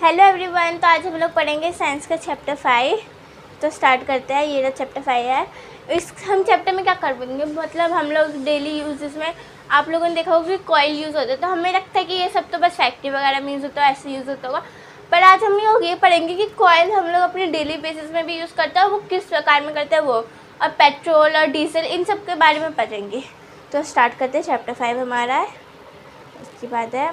Hello everyone. तो आज हम लोग पढ़ेंगे साइंस का चैप्टर 5। तो स्टार्ट करते हैं। ये रहा चैप्टर 5 है। हम चैप्टर में क्या कर पाएंगे, मतलब हम लोग डेली यूजेस में आप लोगों ने देखा होगा कि कॉइल यूज़ होता है। तो हमें लगता है कि ये सब तो बस फैक्ट्री वगैरह में यूज़ होता है, ऐसे यूज़ होता होगा। पर आज हम लोग ये पढ़ेंगे कि कॉइल हम लोग अपने डेली बेसिस में भी यूज़ करते हैं, वो किस प्रकार में करते हैं वो, और पेट्रोल और डीजल इन सब के बारे में पढ़ेंगे। तो स्टार्ट करते हैं। चैप्टर 5 हमारा है। उसके बाद है,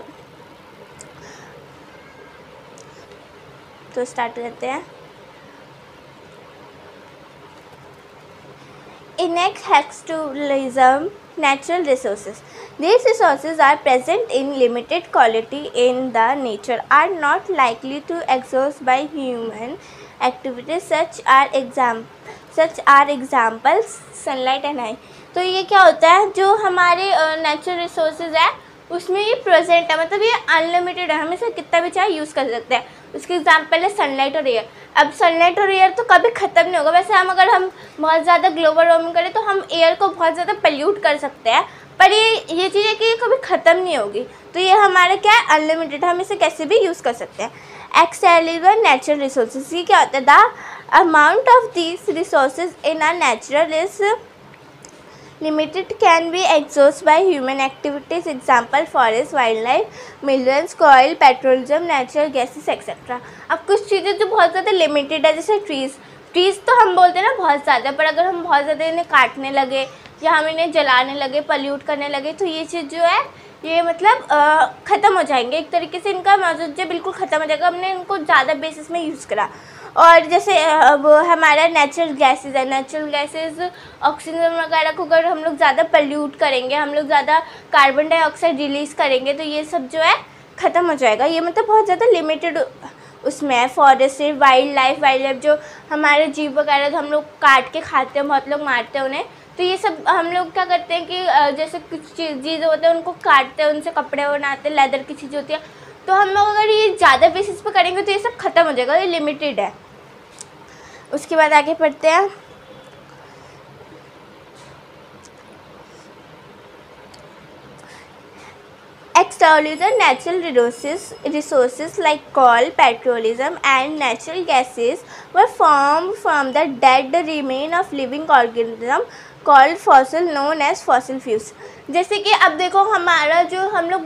तो स्टार्ट करते हैं। Inexhaustible natural resources. These resources are present in limited quality in the nature, are not likely to exhaust by human activities. Such are examples sunlight and air. तो ये क्या होता है, जो हमारे नेचुरल रिसोर्सेज है उसमें ये प्रेजेंट है, मतलब ये अनलिमिटेड है, हम इसे कितना भी चाहे यूज़ कर सकते हैं। उसके एग्जांपल है सनलाइट और एयर। अब सनलाइट और एयर तो कभी ख़त्म नहीं होगा। वैसे अगर हम बहुत ज़्यादा ग्लोबल वार्मिंग करें तो हम एयर को बहुत ज़्यादा पोल्यूट कर सकते हैं, पर ये चीज़ है कि ये कभी ख़त्म नहीं होगी। तो ये हमारा क्या है, अनलिमिटेड, हम इसे कैसे भी यूज़ कर सकते हैं। एक्सेसिबल नेचुरल रिसोर्सेज, ये क्या होता है, the amount of these resources in are natural is limited, can be exhausted by human activities. Example forest, wildlife, minerals, coal, petroleum, natural gases etc. अब कुछ चीज़ें जो बहुत ज़्यादा लिमिटेड है, जैसे ट्रीज़ तो हम बोलते हैं ना बहुत ज़्यादा, पर अगर हम बहुत ज़्यादा इन्हें काटने लगे या हम इन्हें जलाने लगे, पल्यूट करने लगे, तो ये चीज़ जो है ये मतलब ख़त्म हो जाएंगे। एक तरीके से इनका मौजूद जो बिल्कुल ख़त्म हो जाएगा, हमने इनको ज़्यादा बेसिस में यूज़ करा। और जैसे वो हमारा नेचुरल गैसेस है, नेचुरल गैसेस ऑक्सीजन वगैरह को अगर हम लोग ज़्यादा पल्यूट करेंगे, हम लोग ज़्यादा कार्बन डाइऑक्साइड रिलीज़ करेंगे, तो ये सब जो है ख़त्म हो जाएगा। ये मतलब बहुत ज़्यादा लिमिटेड उसमें है। फॉरेस्ट, वाइल्ड लाइफ जो हमारे जीव वगैरह जो हम लोग काट के खाते हैं, बहुत लोग मारते हैं उन्हें, तो ये सब हम लोग क्या करते हैं कि जैसे कुछ चीज़ होते हैं उनको काटते हैं, उनसे कपड़े बनाते हैं, लेदर की चीज़ होती है। तो हम लोग अगर ये ज़्यादा बेसिस पे करेंगे तो ये सब ख़त्म हो जाएगा, ये लिमिटेड है। उसके बाद आगे पढ़ते हैं। Extraordinary natural resources like coal, petroleum and natural gases were formed from the dead remain of living organism called fossil, known as fossil fuels. जैसे कि अब देखो हमारा जो हम लोग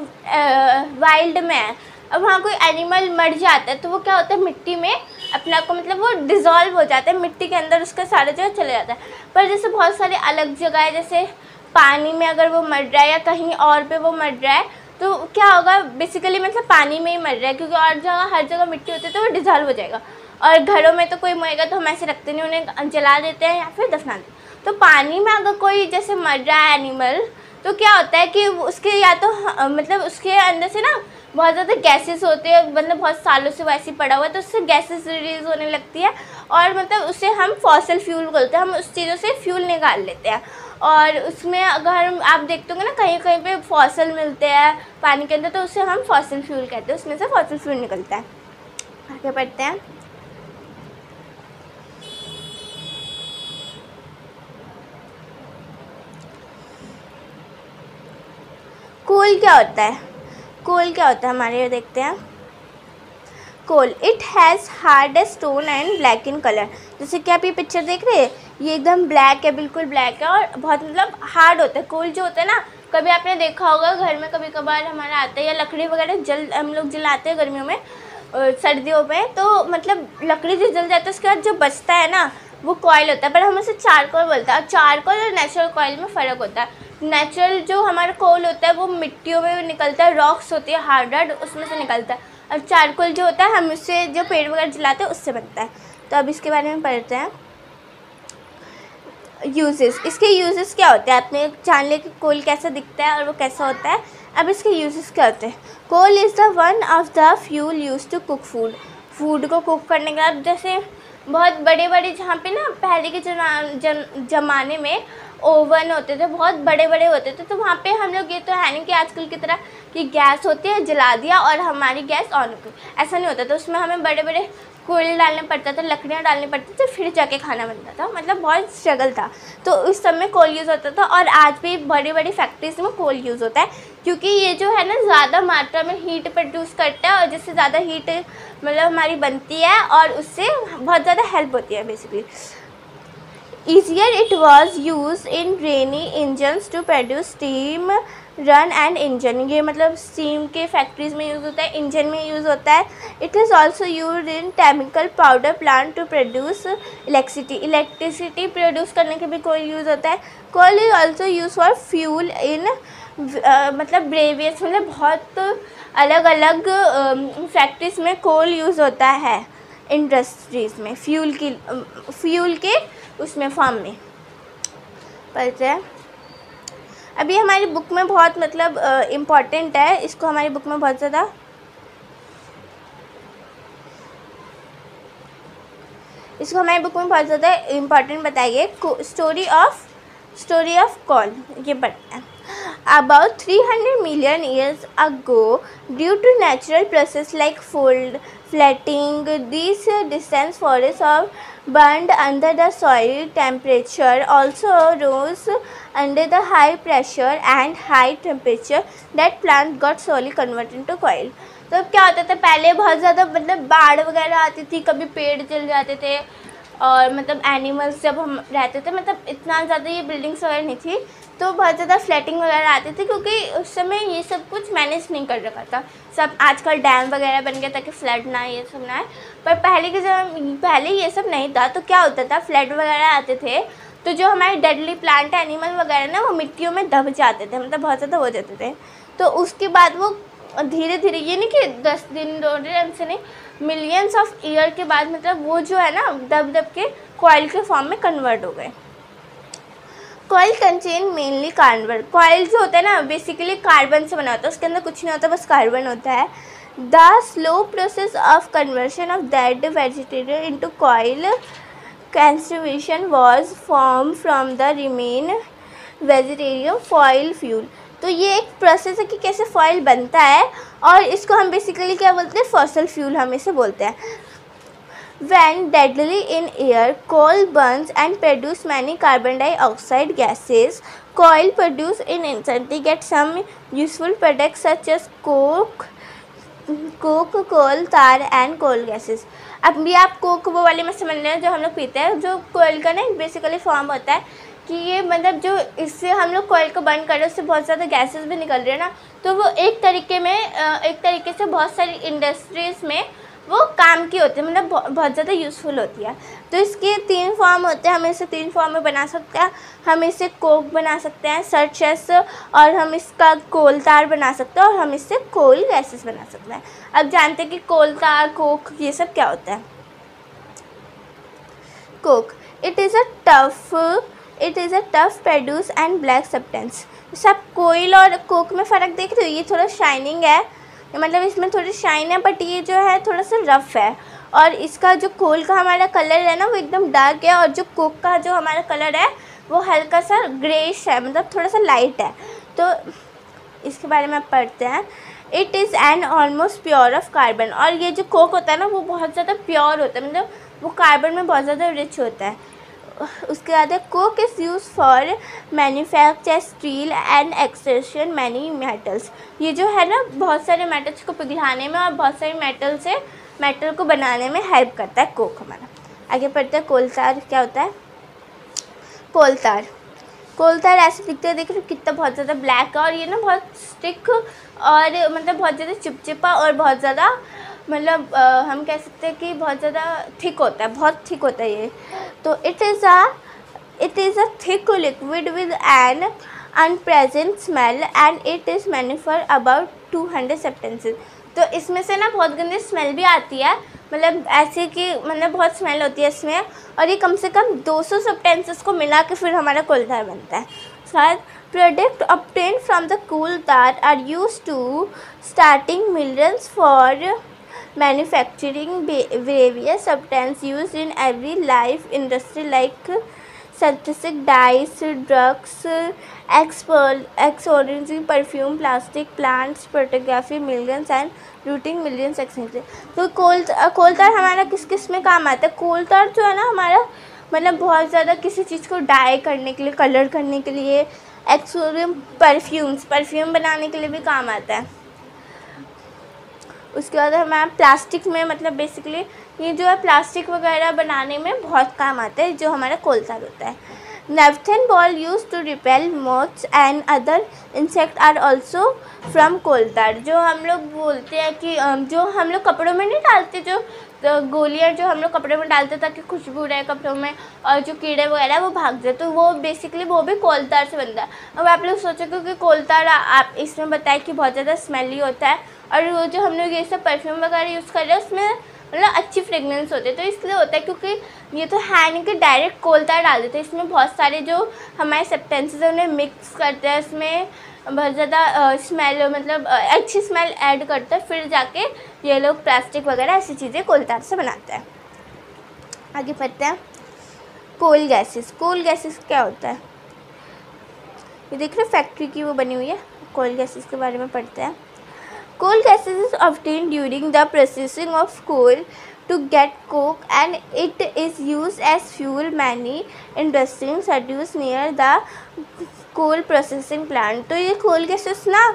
वाइल्ड में है, अब वहाँ कोई एनिमल मर जाता है तो वो क्या होता है, मिट्टी में अपना को मतलब वो डिज़ोल्व हो जाता है, मिट्टी के अंदर उसका सारा जगह चले जाता है। पर जैसे बहुत सारे अलग जगह है, जैसे पानी में अगर वो मर रहा है या कहीं और पे वो मर रहा है, तो क्या होगा, बेसिकली मतलब पानी में ही मर रहा है, क्योंकि और जगह हर जगह मिट्टी होती है तो वो डिज़ोल्व हो जाएगा। और घरों में तो कोई मरेगा तो हम ऐसे रखते नहीं, उन्हें जला देते हैं या फिर दफना देते हैं। तो पानी में अगर कोई जैसे मर रहा है एनिमल, तो क्या होता है कि उसके या तो मतलब उसके अंदर से ना बहुत ज़्यादा गैसेस होते हैं, मतलब बहुत सालों से वैसे ही पड़ा हुआ है, तो उससे गैसेस रिलीज़ होने लगती है और मतलब उसे हम फॉसिल फ्यूल बोलते हैं। हम उस चीज़ों से फ्यूल निकाल लेते हैं। और उसमें अगर आप देखते होंगे ना कहीं कहीं पे फॉसिल मिलते हैं पानी के अंदर, तो उसे हम फॉसिल फ्यूल कहते हैं, उसमें से फॉसिल फ्यूल निकलता है। आगे बढ़ते हैं। कोल क्या होता है, कोल क्या होता है हमारे यहाँ देखते हैं। Coal, it has hard stone and black in colour. जैसे कि आप ये पिक्चर देख रहे हैं, ये एकदम ब्लैक है, बिल्कुल ब्लैक है और बहुत मतलब हार्ड होता है। कोल जो होता है ना, कभी आपने देखा होगा घर में कभी कभार हमारा आता है, या लकड़ी वगैरह हम लोग जलाते हैं गर्मियों में, सर्दियों में, तो मतलब लकड़ी जो जल जाती है उसके बाद जो बचता है ना वो कॉइल होता है, पर हम उसे चारकोल बोलते हैं। और चारकोल और नेचुरल कॉइल में फ़र्क होता है। नेचुरल जो हमारा कोल होता है वो मिट्टियों में निकलता है, रॉक्स होती है हार्ड उसमें से निकलता है। और चारकोल जो होता है हम उससे जो पेड़ वगैरह जलाते हैं उससे बनता है। तो अब इसके बारे में पढ़ते हैं। यूजेस, इसके यूजेस क्या होते हैं, आपने जान लिया कि कोल कैसा दिखता है और वो कैसा होता है। अब इसके यूजेस क्या होते हैं। Coal is the one of the fuel use to cook food को कुक करने के बाद, जैसे बहुत बड़े जहाँ पे ना पहले के ज़माने में ओवन होते थे, बहुत बड़े बड़े होते थे। तो वहाँ पे हम लोग, ये तो है नहीं कि आजकल की तरह कि गैस होती है, जला दिया और हमारी गैस ऑन हो गई, ऐसा नहीं होता था। उसमें हमें बड़े बड़े कोयले डालने पड़ता था, लकड़ियाँ डालनी पड़ती थी, फिर जाके खाना बनता था। मतलब बहुत स्ट्रगल था। तो उस समय कोल यूज़ होता था, और आज भी बड़ी बड़ी फैक्ट्रीज में कोल यूज़ होता है, क्योंकि ये जो है ना ज़्यादा मात्रा में हीट प्रोड्यूस करता है, और जिससे ज़्यादा हीट मतलब हमारी बनती है, और उससे बहुत ज़्यादा हेल्प होती है basically. Easier it was used in rainy engines to produce steam run and engine. ये मतलब स्टीम के फैक्ट्रीज में यूज़ होता है, इंजन में यूज़ होता है। It is also use in chemical powder plant to produce electricity produce करने के भी कोल यूज़ होता है। Coal is also use for fuel in मतलब ब्रेवियस, मतलब बहुत अलग अलग फैक्ट्रीज में कोल यूज़ होता है, इंडस्ट्रीज़ में फ्यूल के उसमें फॉर्म में पढ़ते हैं। अभी हमारी बुक में बहुत मतलब इम्पॉर्टेंट है, इसको हमारी बुक में बहुत ज़्यादा इम्पॉर्टेंट बताइए। स्टोरी ऑफ कोल, ये पढ़ते हैं। About 300 million years ago, due to natural process like flooding, these distant forests are burned under the soil. Temperature also rose under the high pressure and high temperature. That plant got slowly converted into coal. तो अब क्या होता था, पहले बहुत ज़्यादा मतलब बाढ़ वगैरह आती थी, कभी पेड़ जल जाते थे, और मतलब एनिमल्स जब हम रहते थे, मतलब इतना ज़्यादा ये बिल्डिंग्स वगैरह नहीं थी, तो बहुत ज़्यादा फ्लडिंग वगैरह आती थी, क्योंकि उस समय ये सब कुछ मैनेज नहीं कर रखा था सब। आजकल डैम वगैरह बन गया ताकि फ्लड ना ये सब ना आए, पर पहले ये सब नहीं था। तो क्या होता था, फ्लड वगैरह आते थे तो जो हमारे डेडली प्लांट एनिमल वगैरह ना, वो मिट्टियों में दब जाते थे, मतलब बहुत ज़्यादा हो जाते थे। तो उसके बाद वो धीरे धीरे, ये नहीं कि 10 दिन 2 दिन से नहीं, मिलियंस ऑफ ईयर के बाद मतलब वो जो है ना दब दब के कॉइल के फॉर्म में कन्वर्ट हो गए। Coil contain mainly carbon. Coil जो होता है ना बेसिकली कार्बन से बना होता है, उसके अंदर कुछ नहीं होता, बस कार्बन होता है। The slow process of conversion of dead vegetarian into coil conservation was form from the remain vegetarian foil fuel. तो ये एक प्रोसेस है कि कैसे फॉइल बनता है, और इसको हम बेसिकली क्या बोलते हैं, फॉसिल फ्यूल हम इसे बोलते हैं। When deadly in air, coal burns and produce many carbon dioxide gases. Coal produce in instantly get some useful products such as coke, coal tar and coal gases. अब भी आप कोक वो वाले में समझ रहे हैं जो हम लोग पीते हैं, जो कोयल का ना बेसिकली फॉर्म होता है कि ये मतलब जो इससे हम लोग कोयल को बर्न कर रहे हैं उससे बहुत ज़्यादा गैसेस भी निकल रहे हैं ना, तो वो एक तरीके से बहुत सारी इंडस्ट्रीज़ में वो काम की होती है, मतलब बहुत ज़्यादा यूज़फुल होती है। तो इसके 3 फॉर्म होते हैं, हम इसे 3 फॉर्म में बना सकते हैं। हम इसे कोक बना सकते हैं सच एस, और हम इसका कोल तार बना सकते हैं, और हम इससे कोल गैसेस बना सकते हैं। अब जानते हैं कि कोल तार, कोक, ये सब क्या होता है। Coke, it is a tough produce and black substance. सब कोयल और कोक में फ़र्क देख रहे हो, ये थोड़ा शाइनिंग है, मतलब इसमें थोड़ी शाइन है, बट ये जो है थोड़ा सा रफ़ है। और इसका जो कोल का हमारा कलर है ना वो एकदम डार्क है, और जो कोक का जो हमारा कलर है वो हल्का सा ग्रेइश है, मतलब थोड़ा सा लाइट है। तो इसके बारे में आप पढ़ते हैं। It is an almost pure of carbon. और ये जो कोक होता है ना वो बहुत ज़्यादा प्योर होता है, मतलब वो कार्बन में बहुत ज़्यादा रिच होता है। उसके बाद है Coke is use for manufacture steel and extraction many metals. ये जो है ना बहुत सारे मेटल्स को पिघलाने में और बहुत सारे मेटल को बनाने में हेल्प करता है कोक हमारा। आगे पढ़ते हैं कोल तार क्या होता है। कोल तार ऐसे दिखते हैं, देखो कितना बहुत ज़्यादा ब्लैक है, और ये ना बहुत स्टिक और मतलब बहुत ज़्यादा चिपचिपा और बहुत ज़्यादा मतलब हम कह सकते हैं कि बहुत ज़्यादा थिक होता है, बहुत थिक होता है ये। तो it is a thick liquid with N unpleasant smell and it is menu for about 200 substances. तो इसमें से ना बहुत गंदी स्मेल भी आती है, मतलब ऐसे कि मतलब बहुत स्मेल होती है इसमें, और ये कम से कम 200 सब्सटेंसेस को मिला के फिर हमारा कोल तार बनता है। शायद product obtained from the coal tar are used to starting millions for manufacturing various substances used in every life industry like synthetic dyes, drugs, exorcism, perfume, plastic, plants, photography, millions and looting millions etc. तो कोल तार हमारा किस किस में काम आता है? कोल tar जो है ना हमारा मतलब बहुत ज़्यादा किसी चीज़ को डाई करने के लिए, कलर करने के लिए, एक्सोरियम परफ्यूम बनाने के लिए भी काम आता है। उसके बाद हमारा प्लास्टिक में मतलब बेसिकली ये जो है प्लास्टिक वगैरह बनाने में बहुत काम आता है, जो हमारा कोल तार होता है। Naphthalene ball use to repel moths and other insect are also from coal tar. जो हम लोग बोलते हैं कि जो हम लोग कपड़ों में नहीं डालते, जो गोलियां जो हम लोग कपड़े में डालते ताकि खुशबू रहे कपड़ों में और जो कीड़े वगैरह वो भाग जाए, तो वो बेसिकली वो भी कोल तार से बनता है। अब आप लोग सोचोगे कि कोल तार आप इसमें बताया कि बहुत ज़्यादा स्मेली होता है, और वो जो हम लोग ये सब परफ्यूम वगैरह यूज़ कर रहे हैं उसमें मतलब अच्छी फ्रेगनेंस होती है, तो इसलिए होता है क्योंकि ये तो है नहीं कि डायरेक्ट कोल तार डाल देते हैं। इसमें बहुत सारे जो हमारे सब्सटेंसेस हैं उन्हें मिक्स करते हैं, उसमें बहुत ज़्यादा स्मेल मतलब अच्छी स्मेल ऐड करते हैं, फिर जाके ये लोग प्लास्टिक वगैरह ऐसी चीज़ें कोल तार से बनाते हैं। आगे बढ़ते हैं। कोल गैसेस क्या होता है? ये देख रहे फैक्ट्री की वो बनी हुई है, कोल गैसेस के बारे में पढ़ते हैं। Coal gases is obtained during the processing of coal to get coke and it is used as fuel. Many industries produce near the coal processing plant. तो ये coal gases ना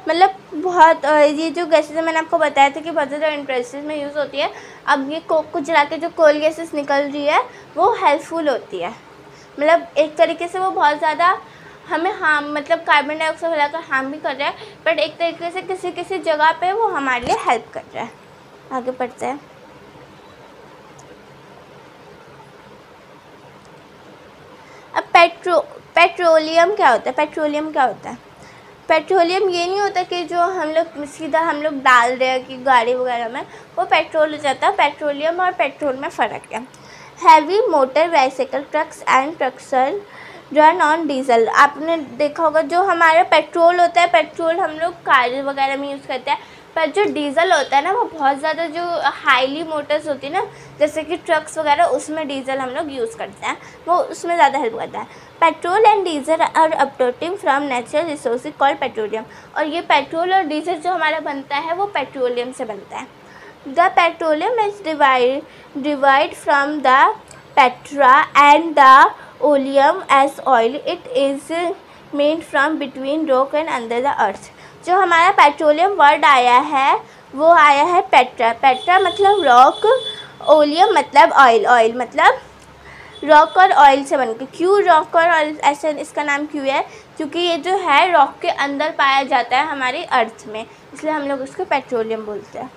मतलब बहुत ये जो गैसेस मैंने आपको बताया था कि बहुत ज़्यादा इंडस्ट्रीज में यूज़ होती है। अब ये कोक को जला के जो कोल गैसेस निकल रही है वो हेल्पफुल होती है, मतलब एक तरीके से वो बहुत ज़्यादा हमें हार्म मतलब कार्बन डाइऑक्साइड फैलाकर हार्म भी कर रहा है, बट एक तरीके से किसी किसी जगह पे वो हमारे लिए हेल्प कर रहा है। आगे बढ़ते हैं। अब पेट्रोलियम क्या होता है? पेट्रोलियम ये नहीं होता कि जो हम लोग डाल रहे हैं कि गाड़ी वगैरह में, वो पेट्रोल हो जाता है। पेट्रोलियम और पेट्रोल में फ़र्क है। Heavy motor bicycle trucks and tractors run on diesel. आपने देखा होगा जो हमारा पेट्रोल होता है, पेट्रोल हम लोग कार वगैरह में यूज़ करते हैं, पर जो डीजल होता है ना वो बहुत ज़्यादा जो हाईली मोटर्स होती है ना, जैसे कि ट्रक्स वगैरह, उसमें डीजल हम लोग यूज़ करते हैं, वो उसमें ज़्यादा हेल्प करता है। Petrol and diesel are obtained from natural resources called petroleum. और ये पेट्रोल और डीजल जो हमारा बनता है वो पेट्रोलियम से बनता है। The petroleum is divide from the Petra and the oleum as oil. It is made from between rock and under the earth. जो हमारा पेट्रोलियम वर्ड आया है वो आया है पेट्रा मतलब रॉक, ओलियम मतलब ऑयल मतलब रॉक और ऑयल से बनकर। क्यों रॉक और ऑयल ऐसे इसका नाम क्यों है? क्योंकि ये जो है रॉक के अंदर पाया जाता है हमारी अर्थ में, इसलिए हम लोग उसको पेट्रोलियम बोलते हैं।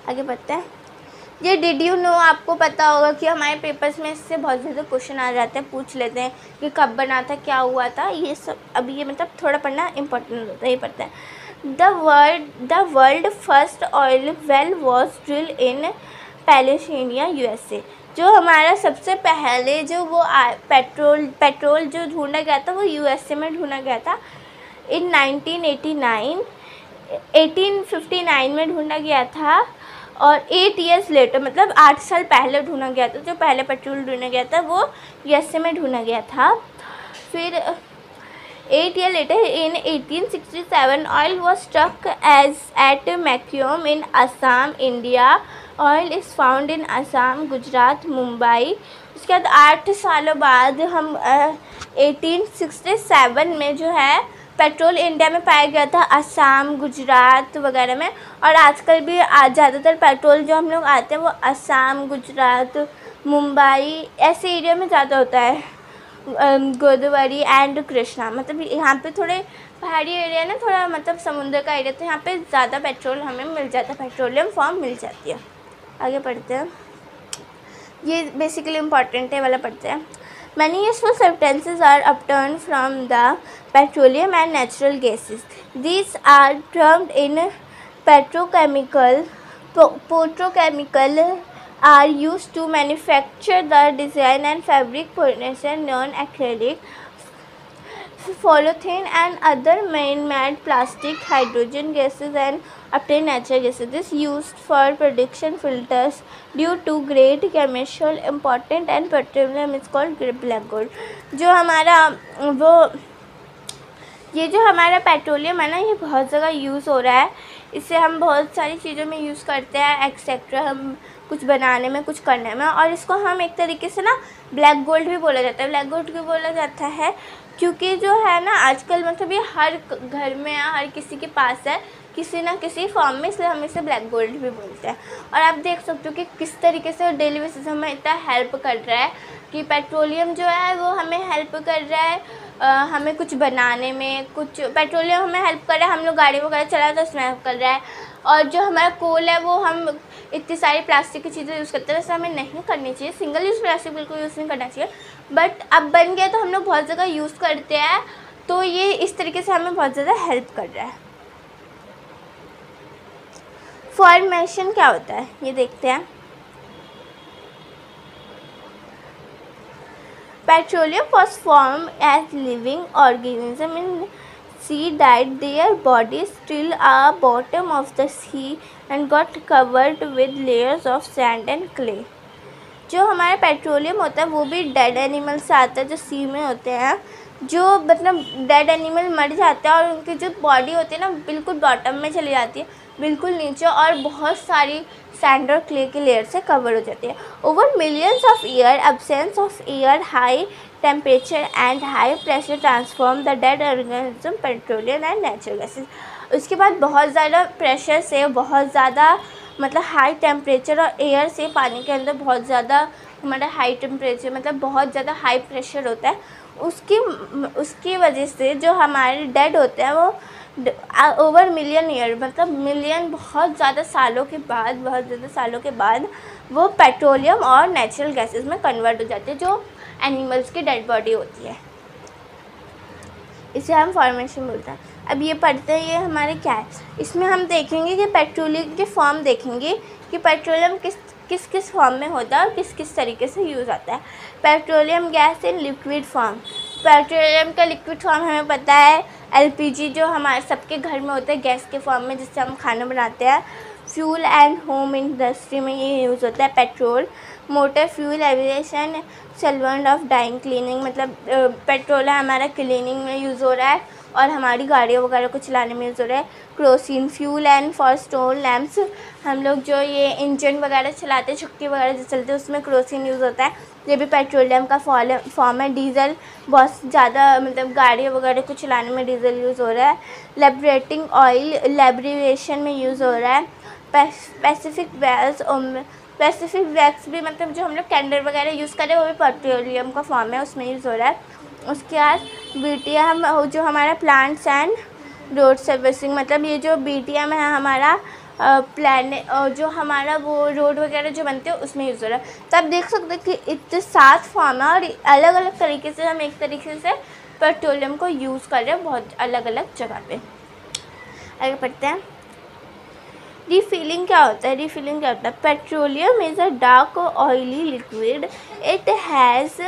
आगे बढ़ते हैं। ये डिड यू नो, आपको पता होगा कि हमारे पेपर्स में इससे बहुत ज़्यादा क्वेश्चन आ जाते हैं, पूछ लेते हैं कि कब बना था, क्या हुआ था, ये सब। अभी ये मतलब थोड़ा पढ़ना इंपॉर्टेंट होता है, ये पढ़ते हैं। The world first oil well was drill in Pennsylvania USA। जो हमारा सबसे पहले जो वो पेट्रोल जो ढूंढा गया था वो USA में ढूंढा गया था इन 1859 में ढूंढा गया था, और 8 years later मतलब 8 साल पहले ढूंढा गया था। जो पहले पेट्रोल ढूंढा गया था वो USA में ढूंढा गया था। फिर 8 years later in 1867 oil was struck as at Makyom in Assam, India. Oil is found in Assam, Gujarat, Mumbai. उसके बाद 8 सालों बाद हम 1867 में जो है पेट्रोल इंडिया में पाया गया था, असम, गुजरात वगैरह में। और आजकल भी ज़्यादातर पेट्रोल जो हम लोग आते हैं वो असम, गुजरात, मुंबई ऐसे एरिया में ज़्यादा होता है, गोदावरी एंड कृष्णा। मतलब यहाँ पे थोड़े पहाड़ी एरिया ना, थोड़ा मतलब समुद्र का एरिया, तो यहाँ पे ज़्यादा पेट्रोल हमें मिल जाता है, पेट्रोलियम फॉर्म मिल जाती है। आगे पढ़ते हैं। ये बेसिकली इम्पॉर्टेंट है वाला पढ़ते हैं। Many useful substances are obtained from the petroleum and natural gases. These are termed in petrochemical are used to manufacture the design and fabric production non-acrylic, polythene and other man-made plastic, hydrogen gases and obtain natural gases. This used for production filters due to great chemical important and petroleum is called black gold. जो हमारा वो ये जो हमारा petroleum है ना, ये बहुत जगह यूज़ हो रहा है. इसे हम बहुत सारी चीज़ों में यूज़ करते हैं एक्सेट्रा, हम कुछ बनाने में, कुछ करने में. और इसको हम एक तरीके से ना ब्लैक गोल्ड भी बोला जाता है. ब्लैक गोल्ड क्यों बोला जाता है? क्योंकि जो है ना आजकल मतलब ये हर घर में या हर किसी के पास है किसी ना किसी फॉर्म में, इसलिए हम इसे ब्लैक गोल्ड भी बोलते हैं. और आप देख सकते हो कि किस तरीके से डेली बेसिस हमें इतना हेल्प कर रहा है कि पेट्रोलियम जो है वो हमें हेल्प कर रहा है हमें कुछ बनाने में. कुछ पेट्रोलियम हमें हेल्प कर रहा है, हम लोग गाड़ी वगैरह चलाते हैं उसमें हेल्प कर रहा है. और जो हमारा कोल है वो हम इतनी सारी प्लास्टिक की चीज़ें यूज़ करते हैं, वैसे हमें नहीं करनी चाहिए. सिंगल यूज़ प्लास्टिक बिल्कुल यूज़ नहीं करना चाहिए, बट अब बन गया तो हम लोग बहुत जगह यूज़ करते हैं, तो ये इस तरीके से हमें बहुत ज़्यादा हेल्प कर रहा है. फॉर्मेशन क्या होता है ये देखते हैं. Petroleum was formed as living organism in sea that their bodies still are bottom of the sea and got covered with layers of sand and clay. जो हमारा पेट्रोलियम होता है वो भी डेड एनिमल से आता है जो सी में होते हैं, जो मतलब डेड एनिमल मर जाते हैं और उनकी जो बॉडी होती है ना बिल्कुल बॉटम में चली जाती है, बिल्कुल नीचे, और बहुत सारी सैंड और क्ले की लेयर से कवर हो जाती है. Over millions of year absence of air, high temperature and high pressure transform the dead organism petroleum and natural gases. उसके बाद बहुत ज़्यादा प्रेशर से, बहुत ज़्यादा मतलब हाई टेम्परेचर और एयर से, पानी के अंदर बहुत ज़्यादा हमारा हाई टेम्परेचर मतलब बहुत ज़्यादा हाई प्रेशर होता है, उसकी वजह से जो हमारे डेड होते हैं वो ओवर मिलियन ईयर मतलब मिलियन बहुत ज़्यादा सालों के बाद वो पेट्रोलियम और नेचुरल गैसेस में कन्वर्ट हो जाते हैं, जो एनिमल्स की डेड बॉडी होती है. इसे हम फॉर्मेशन बोलते हैं. अब ये पढ़ते हैं, ये हमारे क्या है, इसमें हम देखेंगे कि पेट्रोलियम के फॉर्म देखेंगे कि पेट्रोलियम किस किस फॉर्म में होता है और किस किस तरीके से यूज़ आता है. Petroleum gas in liquid form. Petroleum का लिक्विड फॉर्म हमें पता है एलपीजी, जो हमारे सबके घर में होता है गैस के फॉर्म में, जिससे हम खाना बनाते हैं. फ्यूल एंड होम इंडस्ट्री में ये यूज़ होता है. Petrol motor fuel aviation solvent of dyeing cleaning, मतलब पेट्रोल है हमारा क्लीनिंग में यूज़ हो रहा है और हमारी गाड़ियों वगैरह को चलाने में यूज़ हो रहा है. Crocin fuel and for stone lamps, हम लोग जो ये इंजन वगैरह चलाते हैं, चक्की वगैरह जो चलते हैं उसमें क्रोसिन यूज़ होता है, ये भी पेट्रोलियम का फॉर्म है. डीजल बहुत ज़्यादा मतलब गाड़ी वगैरह को चलाने में डीजल यूज़ हो रहा है. लेबरेटिंग ऑयल लेब्रिवेशन में यूज़ हो रहा है. स्पेसिफिक वैक्स भी मतलब जो हम लोग कैंडल वगैरह यूज़ करें वो भी पेट्रोलियम का फॉर्म है, उसमें यूज़ हो रहा है. उसके बाद बीटीएम जो हमारा प्लांट्स एंड रोड सर्विसिंग, मतलब ये जो बीटीएम है हमारा प्लान जो हमारा वो रोड वगैरह जो बनते हैं उसमें यूज़ हो रहा है. तो आप देख सकते हैं कि इतने 7 फॉर्म है और अलग अलग तरीके से हम एक तरीके से पेट्रोलियम को यूज़ कर रहे हैं बहुत अलग अलग जगह पे. आगे पढ़ते हैं. रिफिलिंग क्या होता है? Petroleum is a dark oily liquid, it has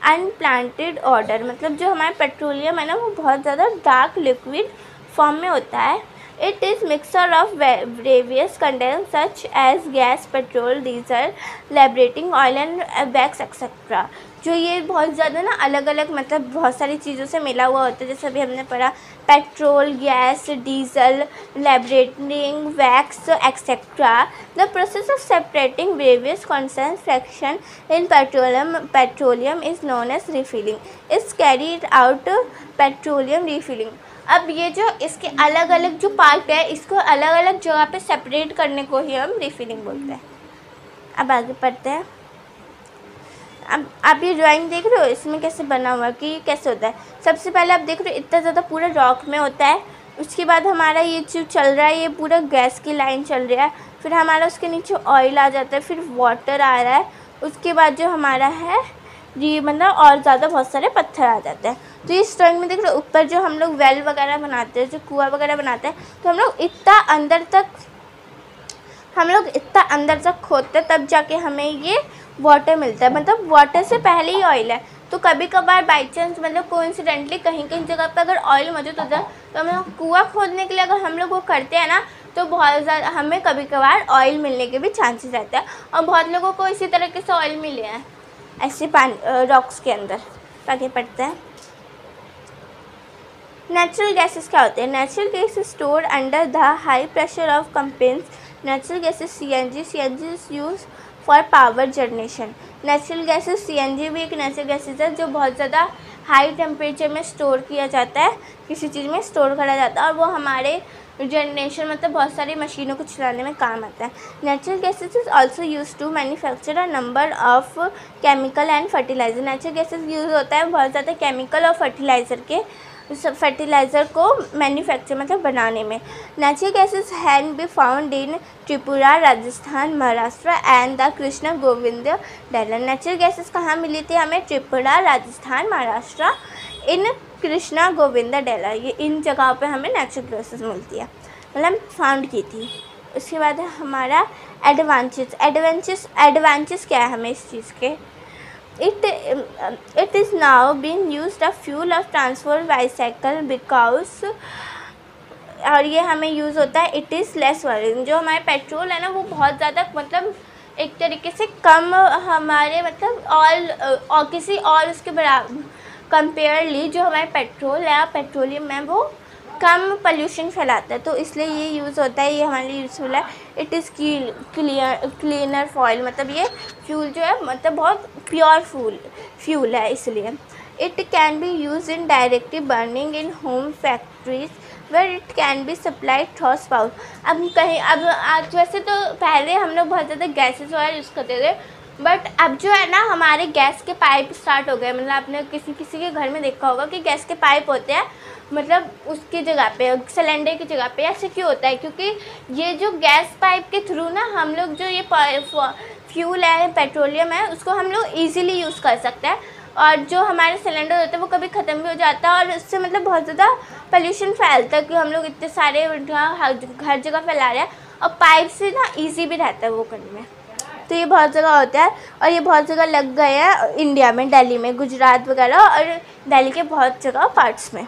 unplanted order, मतलब जो हमारा पेट्रोलियम है ना वो बहुत ज़्यादा डार्क लिक्विड फॉर्म में होता है. It is mixture of various content such as gas, petrol, diesel, lubricating oil and wax etcetera. जो ये बहुत ज़्यादा ना अलग अलग मतलब बहुत सारी चीज़ों से मिला हुआ होता है, जैसे अभी हमने पढ़ा petrol, gas, diesel, lubricating, wax etcetera. The process of separating various constant fraction in petroleum is known as refilling. Is carried out petroleum refilling. अब ये जो इसके अलग अलग जो पार्ट है इसको अलग अलग जगह पे सेपरेट करने को ही हम रिफिलिंग बोलते हैं. अब आगे पढ़ते हैं. अब आप ये ड्राइंग देख रहे हो, इसमें कैसे बना हुआ कि कैसे होता है. सबसे पहले आप देख रहे हो इतना ज़्यादा पूरा रॉक में होता है. उसके बाद हमारा ये जो चल रहा है ये पूरा गैस की लाइन चल रहा है, फिर हमारा उसके नीचे ऑयल आ जाता है, फिर वाटर आ रहा है. उसके बाद जो हमारा है ये मतलब और ज़्यादा बहुत सारे पत्थर आ जाते हैं. तो इस ड्राइंग में देख रहे हो ऊपर जो हम लोग वेल वगैरह बनाते हैं, जो कुआं वगैरह बनाते हैं, तो हम लोग इतना अंदर तक खोदते हैं तब जाके हमें ये वाटर मिलता है. मतलब वाटर से पहले ही ऑयल है. तो कभी कभार बाई चांस मतलब कोइंसिडेंटली कहीं कहीं जगह पर अगर ऑयल मौजूद होता है तो हम लोग कुआं खोदने के लिए अगर हम लोग वो करते हैं ना तो बहुत ज़्यादा हमें कभी कभार ऑयल मिलने के भी चांसेस रहते हैं, और बहुत लोगों को इसी तरीके से ऑयल मिले हैं ऐसे पानी रॉक्स के अंदर। आगे पढ़ते हैं। नेचुरल गैसेस क्या होते हैं? Natural gas store under the high pressure of compress. Natural gases CNG is use for power generation. Natural gases CNG भी एक नेचुरल गैसेस है जो बहुत ज़्यादा हाई टेम्परेचर में स्टोर किया जाता है, किसी चीज़ में स्टोर करा जाता है, और वो हमारे जनरेशन मतलब बहुत सारी मशीनों को चलाने में काम आता है। Natural gases is also use to manufacture a number of chemical and fertilizer. Natural gases use होता है बहुत ज़्यादा केमिकल और फर्टिलाइज़र को मैन्युफैक्चर मतलब बनाने में। Natural gases have been found in Tripura, Rajasthan, Maharashtra and the Krishna Govind delta. Natural gases कहाँ मिली थी हमें? त्रिपुरा, राजस्थान, महाराष्ट्र, इन कृष्णा गोविंद डेल्टा, ये इन जगहों पे हमें नेचुरल गैसेस मिलती है, मतलब फाउंड की थी। उसके बाद है हमारा एडवांटेज क्या है हमें इस चीज़ के? It is now being used a fuel of transport bicycle because और ये हमें यूज़ होता है इट इज़ लेस वर्निंग। जो हमारे पेट्रोल है ना वो बहुत ज़्यादा मतलब एक तरीके से कम हमारे मतलब और किसी और उसके बराबर कंपेयरली जो हमारे पेट्रोल है पेट्रोलियम है वो कम पोल्यूशन फैलाता है, तो इसलिए ये यूज़ होता है, ये हमारे लिए यूज़फुल है। इट इज़ क्लीनर फॉइल, मतलब ये फ्यूल जो है मतलब बहुत प्योर फ्यूल है इसलिए। It can be use in directly burning in home factories where it can be supplied through spout. अब आज वैसे तो पहले हम लोग बहुत ज़्यादा गैसेस वगैरह यूज़ करते थे, बट अब जो है ना हमारे गैस के पाइप स्टार्ट हो गए। मतलब आपने किसी के घर में देखा होगा कि गैस के पाइप होते हैं, मतलब उसकी जगह पे सिलेंडर की जगह पे। ऐसे क्यों होता है? क्योंकि ये जो गैस पाइप के थ्रू ना हम लोग जो ये फ्यूल है पेट्रोलियम है उसको हम लोग ईज़िली यूज़ कर सकते हैं, और जो हमारे सिलेंडर होते हैं वो कभी ख़त्म भी हो जाता है और उससे मतलब बहुत ज़्यादा पोल्यूशन फैलता है कि हम लोग इतने सारे हर जगह फैला रहे हैं, और पाइप से ना ईजी भी रहता है वो करने में। तो ये बहुत जगह होता है, और ये बहुत जगह लग गए हैं इंडिया में, दिल्ली में, गुजरात वगैरह और दिल्ली के बहुत जगह पार्ट्स में।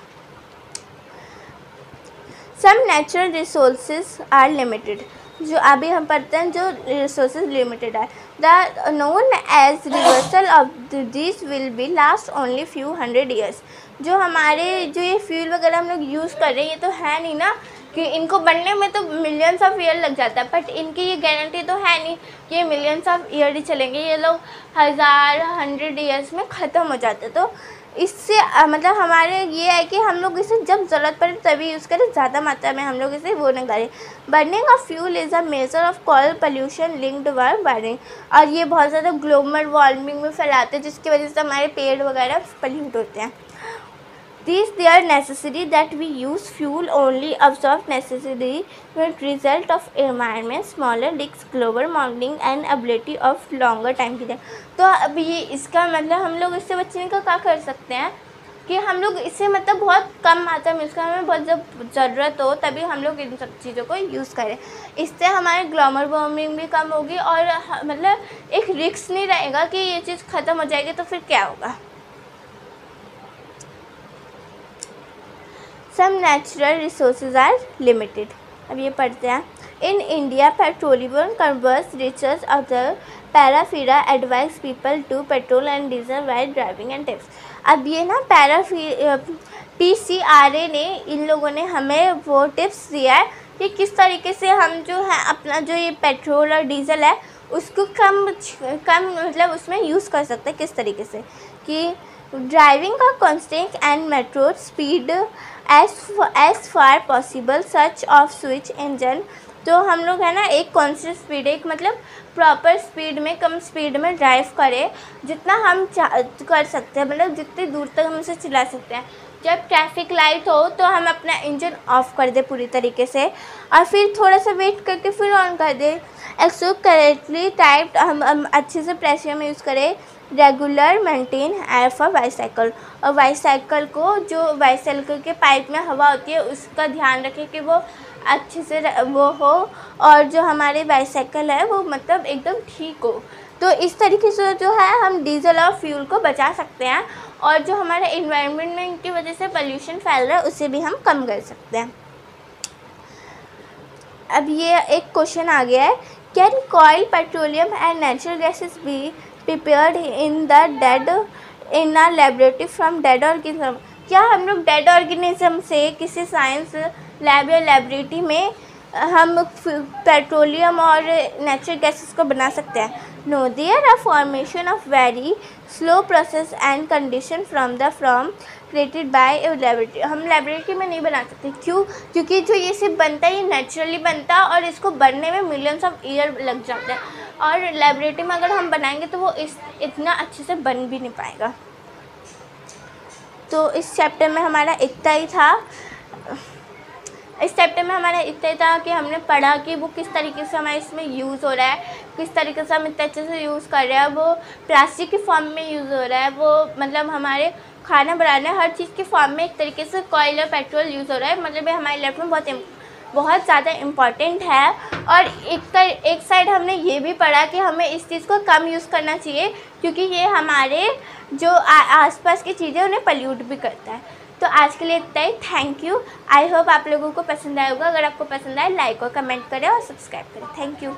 Some natural resources are limited. जो अभी हम पढ़ते हैं जो रिसोर्सेज लिमिटेड है, the known as reversal of this will be last only few 100 years. जो हमारे जो ये फ्यूल वगैरह हम लोग यूज़ कर रहे हैं ये तो है नहीं ना कि इनको बनने में तो मिलियंस ऑफ ईयर लग जाता है, बट इनकी ये गारंटी तो है नहीं कि ये मिलियंस ऑफ ईयर ही चलेंगे, ये लोग 100 ईयर्स में ख़त्म हो जाते। तो इससे मतलब हमारे ये है कि हम लोग इसे जब ज़रूरत पड़े तभी यूज़ करें, ज़्यादा मात्रा में हम लोग इसे वो न करें। Burning of fuel is a measure of call pollution linked work burning, और ये बहुत ज़्यादा ग्लोबल वार्मिंग में फैलाते हैं जिसकी वजह से हमारे पेड़ वगैरह पोल्यूट होते हैं। These they are necessary that we use fuel only absorb necessary with result of environment smaller risks global warming and ability of longer time period। तो अब ये इसका मतलब हम लोग इससे बचने का क्या कर सकते हैं कि हम लोग इसे मतलब बहुत कम मात्रा में इसका हमें बहुत जब ज़रूरत हो तभी हम लोग इन सब चीज़ों को यूज़ करें। इससे हमारे ग्लोबल वार्मिंग भी कम होगी और मतलब एक रिस्क नहीं रहेगा कि ये चीज़ ख़त्म हो जाएगी तो फिर क्या होगा। Some natural resources are limited। अब ये पढ़ते हैं। In India, petroleum companies research of the Parafira advise people to petrol and diesel while driving and tips। अब ये ना PCRA ने इन लोगों ने हमें वो टिप्स दिया है कि किस तरीके से हम जो है अपना जो ये पेट्रोल और डीजल है उसको कम मतलब उसमें यूज़ कर सकते हैं। किस तरीके से कि ड्राइविंग का constant and metro speed as far possible such of switch engine। तो हम लोग है ना एक कॉन्स्टेंट स्पीड एक मतलब प्रॉपर स्पीड में कम स्पीड में ड्राइव करें जितना हम कर सकते हैं, मतलब जितनी दूर तक हम उसे चला सकते हैं। जब ट्रैफिक लाइट हो तो हम अपना इंजन ऑफ कर दें पूरी तरीके से और फिर थोड़ा सा वेट करके फिर ऑन कर दें। एक्सो करेक्टली टाइप हम अच्छे से प्रेशर में यूज़ करें। Regular maintain air for bicycle, और बाईसाइकिल को जो बाईसाइकिल के पाइप में हवा होती है उसका ध्यान रखें कि वो अच्छे से वो हो और जो हमारे बाईसाइकिल है वो मतलब एकदम ठीक हो। तो इस तरीके से जो है हम डीजल और फ्यूल को बचा सकते हैं और जो हमारे इन्वायरमेंट में इनकी वजह से पोल्यूशन फैल रहा है उसे भी हम कम कर सकते हैं। अब ये एक क्वेश्चन आ गया है, can coil petroleum and natural gases be prepared in a laboratory from dead organism? क्या हम लोग डेड ऑर्गेनिज्म से किसी साइंस लैब या लेबोरेटरी में हम पेट्रोलियम और नेचुरल गैसेस को बना सकते हैं? No, there are formation of very slow process and condition from created by a laboratory. हम लेबोरेटरी में नहीं बना सकते। क्यों? क्योंकि जो ये सिर्फ बनता है ये नेचुरली बनता है और इसको बनने में मिलियंस ऑफ ईयर लग जाते हैं, और लेबोरेटरी में अगर हम बनाएंगे तो वो इतना अच्छे से बन भी नहीं पाएगा। तो इस चैप्टर में हमारा इतना ही था कि हमने पढ़ा कि वो किस तरीके से हमारे इसमें यूज़ हो रहा है, किस तरीके से हम इतने अच्छे से यूज़ कर रहे हैं। वो प्लास्टिक के फॉर्म में यूज़ हो रहा है, वो मतलब हमारे खाना बनाने हर चीज़ के फॉर्म में एक तरीके से कॉइल और पेट्रोल यूज़ हो रहा है। मतलब ये हमारी लाइफ में बहुत ज़्यादा इम्पॉर्टेंट है। और एक साइड हमने ये भी पढ़ा कि हमें इस चीज़ को कम यूज़ करना चाहिए, क्योंकि ये हमारे जो आसपास की चीज़ें उन्हें पल्यूट भी करता है। तो आज के लिए इतना ही। Thank you. आई होप आप लोगों को पसंद आएगा। अगर आपको पसंद आए लाइक और कमेंट करें और सब्सक्राइब करें। Thank you.